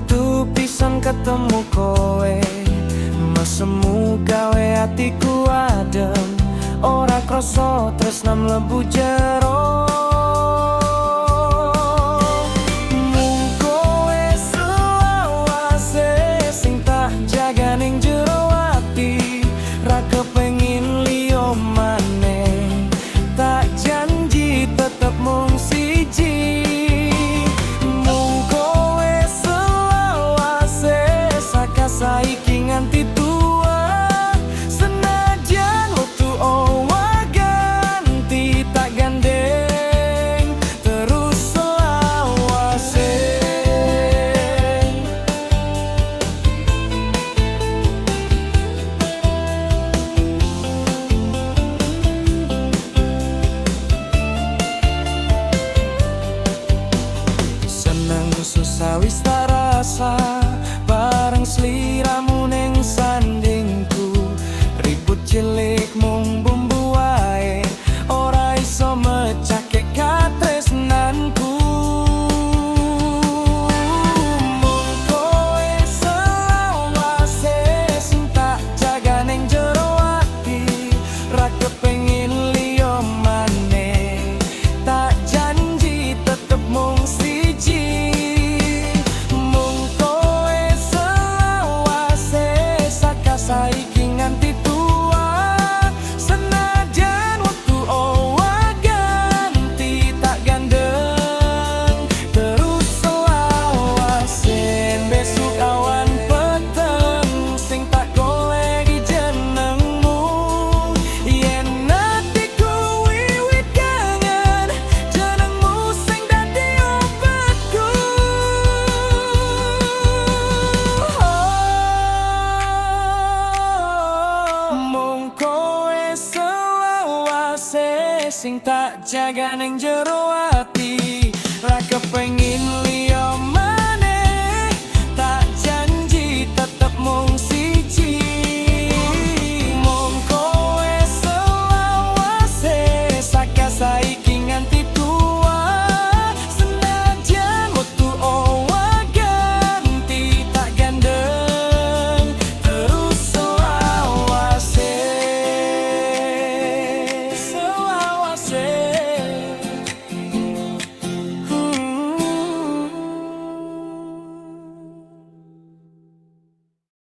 Waktu pisan ketemu kowe, mesemu gawe hatiku adem. Ora krasa tresna mlebu jero. Mung kowe selawase sing tak jaga ning jero ati. Ra kepengin liyo maneh, tak janji tetep mung siji. Saiki nganti tua, senajan wektu owa ganti tak gandeng terus selawase. Seneng susah wis tak rasa, bareng sliramu neng sandingku. Ribut cilik mung bumbu wae, ora iso mecake katresnanku. Mung kowe selawase sing tak jaga neng jero ati. Ra kepengin liyo maneh, tak janji tetep mung siji. Saiki nganti tua, senajan waktu owa ganti tak gandeng terus selawase. Besok awan peteng sing tak goleki jenengmu. Yen atiku wiwit kangen, jenengmu sing dadi obatku. Mung kowe selawase sing tak jaga ning jero ati. Ra kepengin liyo